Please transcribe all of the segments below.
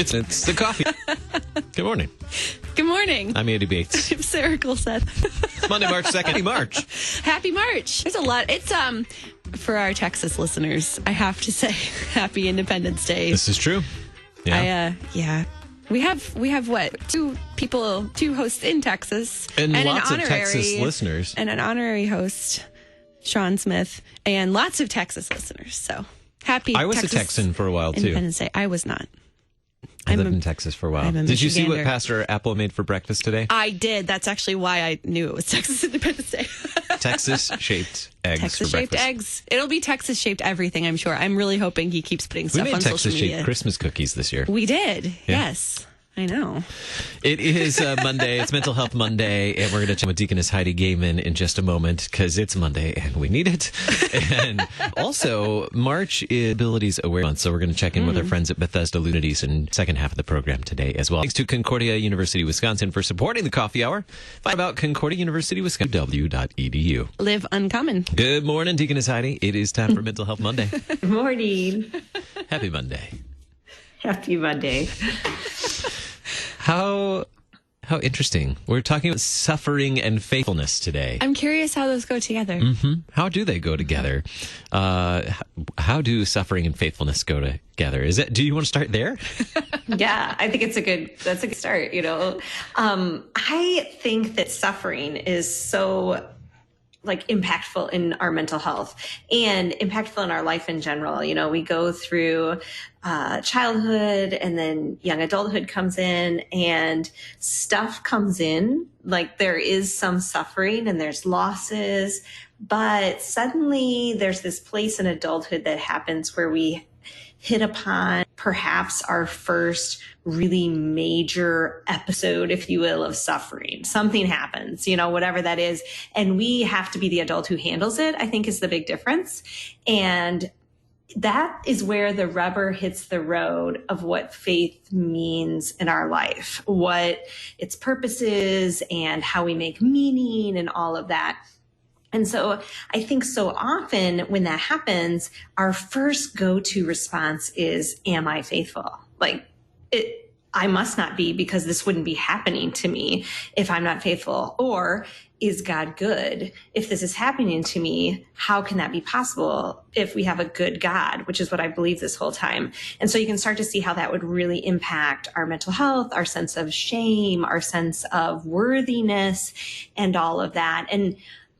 It's the coffee. Good morning. Good morning. I'm Andy Bates. I'm Sarah Gulseth. It's Monday, March 2nd. Happy March. Happy March. There's a lot. It's for our Texas listeners, I have to say Happy Independence Day. This is true. Yeah. We have what? Two hosts in Texas. And lots of Texas listeners. And an honorary host, Sean Smith, and lots of Texas listeners. So happy I was Texas a Texan for a while, too. Independence Day. I was not. I lived in Texas for a while. Did you see what Pastor Apple made for breakfast today? I did. That's actually why I knew it was Texas Independence Day. Texas-shaped eggs. Texas-shaped eggs. It'll be Texas-shaped everything, I'm sure. I'm really hoping he keeps putting stuff on social media. We made Texas-shaped Christmas cookies this year. We did. Yeah. Yes. I know. It is Monday. It's Mental Health Monday, and we're going to chat with Deaconess Heidi Goehmann in just a moment because it's Monday and we need it. And also, March is Abilities Aware Month, so we're going to check in with our friends at Bethesda Lunities in second half of the program today as well. Thanks to Concordia University, Wisconsin for supporting the coffee hour. Find out about Concordia University, Wisconsin, w.edu. Live uncommon. Good morning, Deaconess Heidi. It is time for Mental Health Monday. Good morning. Happy Monday. Happy Monday. How interesting. We're talking about suffering and faithfulness today. I'm curious how those go together. Mm-hmm. How do they go together? How do suffering and faithfulness go together? Do you want to start there? Yeah, I think that's a good start. I think that suffering is so impactful in our mental health and impactful in our life in general. We go through childhood and then young adulthood comes in and stuff comes in. There is some suffering and there's losses, but suddenly there's this place in adulthood that happens where we hit upon perhaps our first really major episode, if you will, of suffering. Something happens, whatever that is. And we have to be the adult who handles it, I think is the big difference. And that is where the rubber hits the road of what faith means in our life, what its purpose is and how we make meaning and all of that. And so I think so often when that happens, our first go-to response is, am I faithful? I must not be because this wouldn't be happening to me if I'm not faithful. Or is God good? If this is happening to me, how can that be possible if we have a good God, which is what I believe this whole time. And so you can start to see how that would really impact our mental health, our sense of shame, our sense of worthiness, and all of that. And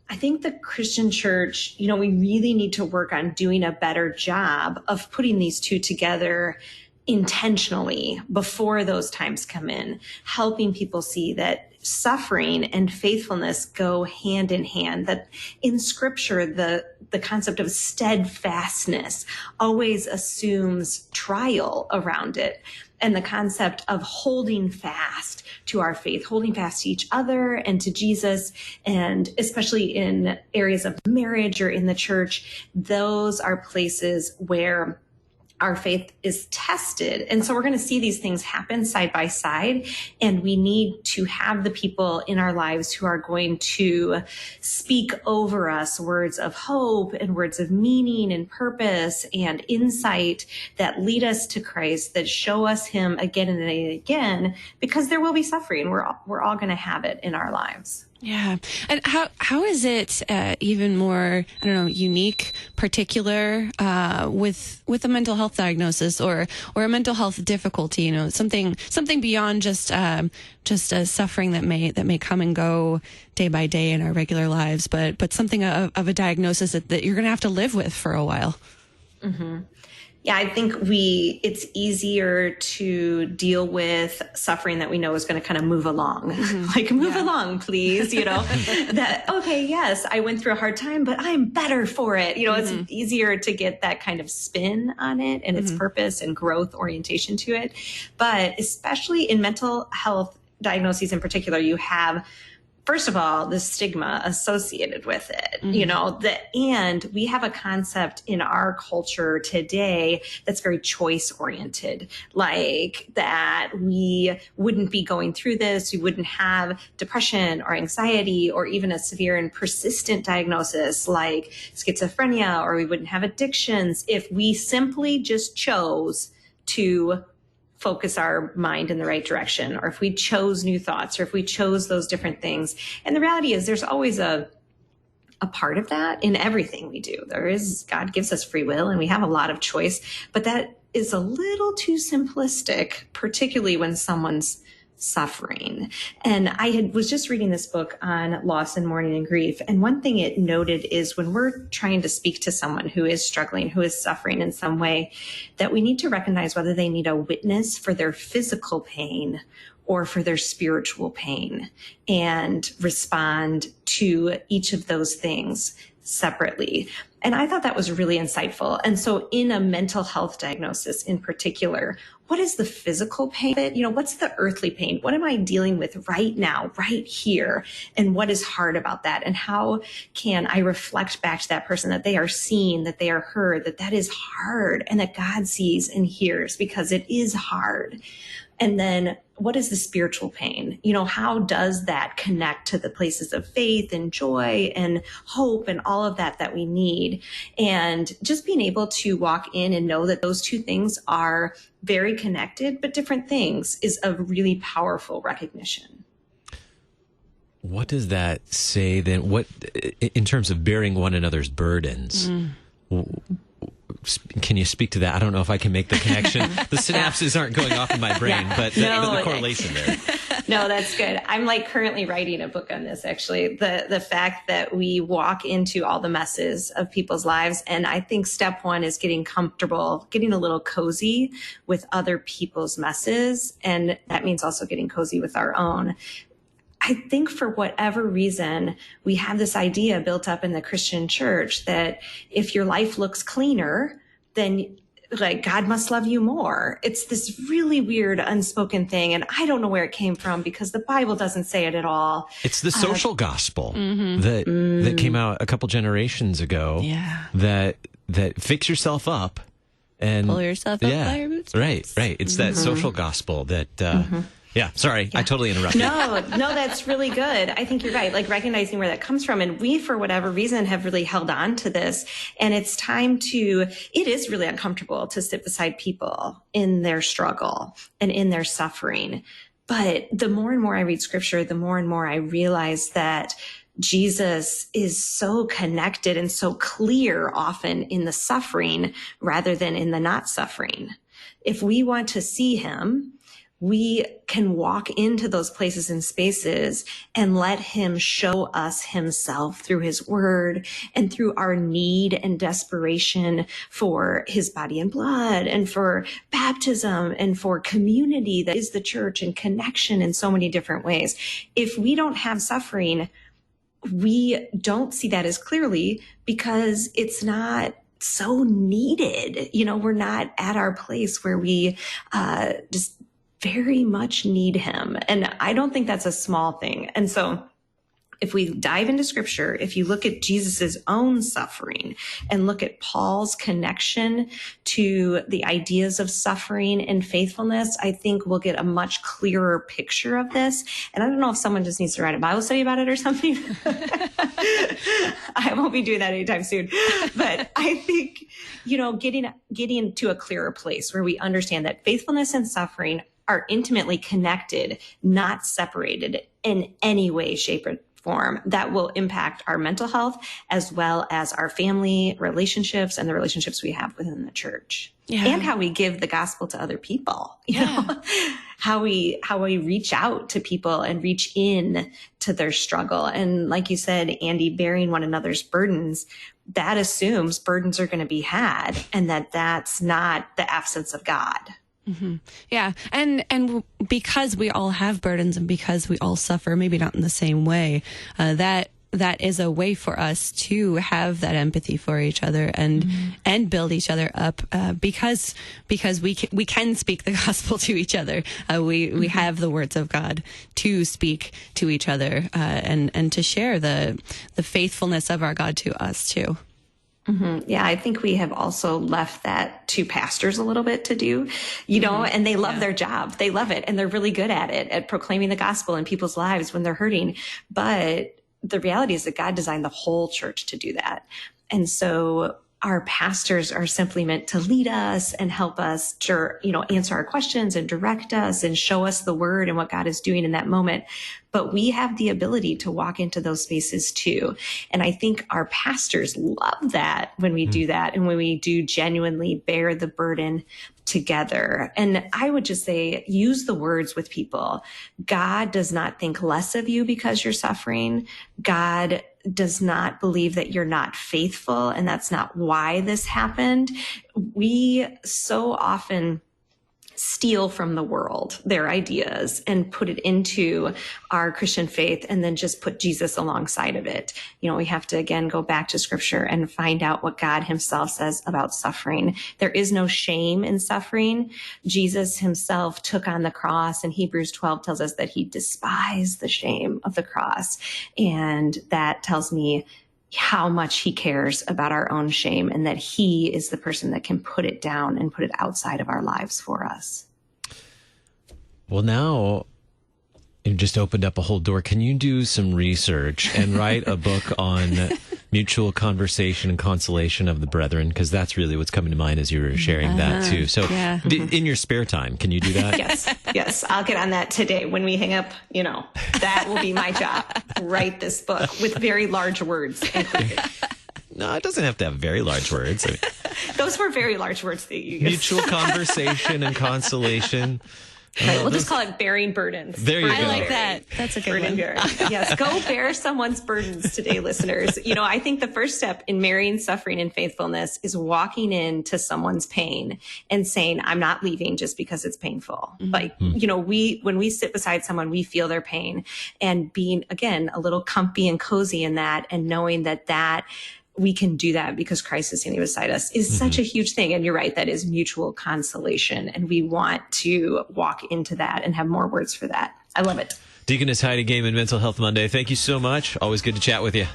I think the Christian church, we really need to work on doing a better job of putting these two together intentionally before those times come in, helping people see that suffering and faithfulness go hand in hand, that in scripture, the concept of steadfastness always assumes trial around it. And the concept of holding fast to our faith, holding fast to each other and to Jesus, and especially in areas of marriage or in the church, those are places where our faith is tested. And so we're going to see these things happen side by side. And we need to have the people in our lives who are going to speak over us words of hope and words of meaning and purpose and insight that lead us to Christ, that show us him again and again, because there will be suffering. We're all going to have it in our lives. Yeah. And how is it even more, unique, particular with a mental health diagnosis or a mental health difficulty, something beyond just a suffering that may come and go day by day in our regular lives, but something of a diagnosis that you're going to have to live with for a while. Mm-hmm. Yeah, I think it's easier to deal with suffering that we know is going to kind of move along. Mm-hmm. Move along, please, that, okay, yes, I went through a hard time, but I'm better for it. Mm-hmm. It's easier to get that kind of spin on it and its purpose and growth orientation to it. But especially in mental health diagnoses in particular, you have first of all, the stigma associated with it, and we have a concept in our culture today that's very choice oriented, like that we wouldn't be going through this. We wouldn't have depression or anxiety or even a severe and persistent diagnosis like schizophrenia, or we wouldn't have addictions if we simply just chose to focus our mind in the right direction, or if we chose new thoughts, or if we chose those different things. And the reality is there's always a part of that in everything we do. God gives us free will and we have a lot of choice, but that is a little too simplistic, particularly when someone's suffering. And I was just reading this book on loss and mourning and grief. And one thing it noted is when we're trying to speak to someone who is struggling, who is suffering in some way, that we need to recognize whether they need a witness for their physical pain or for their spiritual pain, and respond to each of those things separately. And I thought that was really insightful. And so in a mental health diagnosis in particular, what is the physical pain? What's the earthly pain? What am I dealing with right now, right here? And what is hard about that? And how can I reflect back to that person that they are seen, that they are heard, that is hard, and that God sees and hears, because it is hard. And then what is the spiritual pain? How does that connect to the places of faith and joy and hope and all of that we need? And just being able to walk in and know that those two things are very connected, but different things, is a really powerful recognition. What does that say then? What, in terms of bearing one another's burdens? Can you speak to that? I don't know if I can make the connection. The synapses aren't going off in my brain, but the correlation there. No, that's good. I'm currently writing a book on this, actually. The fact that we walk into all the messes of people's lives. And I think step one is getting comfortable, getting a little cozy with other people's messes. And that means also getting cozy with our own. I think for whatever reason, we have this idea built up in the Christian church that if your life looks cleaner, then God must love you more. It's this really weird unspoken thing. And I don't know where it came from, because the Bible doesn't say it at all. It's the social gospel that came out a couple generations ago. Yeah. That fix yourself up and pull yourself up by your bootstraps. Right. It's that social gospel that, yeah, sorry, I totally interrupted. No, that's really good. I think you're right. Recognizing where that comes from. And we, for whatever reason, have really held on to this. And it is really uncomfortable to sit beside people in their struggle and in their suffering. But the more and more I read scripture, the more and more I realize that Jesus is so connected and so clear often in the suffering rather than in the not suffering. If we want to see him, we can walk into those places and spaces and let him show us himself through his word and through our need and desperation for his body and blood and for baptism and for community that is the church and connection in so many different ways. If we don't have suffering, we don't see that as clearly because it's not so needed. We're not at our place where we just very much need him. And I don't think that's a small thing. And so if we dive into scripture, if you look at Jesus's own suffering and look at Paul's connection to the ideas of suffering and faithfulness, I think we'll get a much clearer picture of this. And I don't know if someone just needs to write a Bible study about it or something. I won't be doing that anytime soon. But I think, getting to a clearer place where we understand that faithfulness and suffering are intimately connected, not separated in any way, shape, or form, that will impact our mental health as well as our family relationships and the relationships we have within the church. Yeah. And how we give the gospel to other people, how we reach out to people and reach in to their struggle. And like you said, Andy, bearing one another's burdens, that assumes burdens are going to be had and that's not the absence of God. Mm-hmm. Yeah. And because we all have burdens and because we all suffer, maybe not in the same way, that that is a way for us to have that empathy for each other and build each other up, because we can speak the gospel to each other. We have the words of God to speak to each other, and to share the faithfulness of our God to us too. Mm-hmm. Yeah, I think we have also left that to pastors a little bit to do, and they love their job. They love it, and they're really good at it, at proclaiming the gospel in people's lives when they're hurting. But the reality is that God designed the whole church to do that. And so our pastors are simply meant to lead us and help us to, answer our questions and direct us and show us the word and what God is doing in that moment. But we have the ability to walk into those spaces too. And I think our pastors love that when we do that and when we do genuinely bear the burden together. And I would just say, use the words with people. God does not think less of you because you're suffering. God does not believe that you're not faithful, and that's not why this happened. We so often steal from the world their ideas and put it into our Christian faith and then just put Jesus alongside of it. We have to, again, go back to scripture and find out what God himself says about suffering. There is no shame in suffering. Jesus himself took on the cross, and Hebrews 12 tells us that he despised the shame of the cross. And that tells me how much he cares about our own shame, and that he is the person that can put it down and put it outside of our lives for us. Well, now you just opened up a whole door. Can you do some research and write a book on mutual conversation and consolation of the brethren? Because that's really what's coming to mind as you were sharing that too. So in your spare time, can you do that? Yes. I'll get on that today. When we hang up, that will be my job. Write this book with very large words. No, it doesn't have to have very large words. Those were very large words that you used. Mutual conversation and consolation. Right, we'll just call it bearing burdens. There you go. I like that. That's a good one. Yes, go bear someone's burdens today, listeners. I think the first step in marrying suffering and faithfulness is walking into someone's pain and saying, I'm not leaving just because it's painful. Mm-hmm. When we sit beside someone, we feel their pain, and being, again, a little comfy and cozy in that, and knowing that we can do that because Christ is standing beside us is such a huge thing. And you're right, that is mutual consolation. And we want to walk into that and have more words for that. I love it. Deaconess Heidi Goehmann, Mental Health Monday. Thank you so much. Always good to chat with you.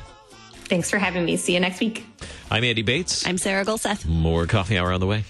Thanks for having me. See you next week. I'm Andy Bates. I'm Sarah Golseth. More Coffee Hour on the way.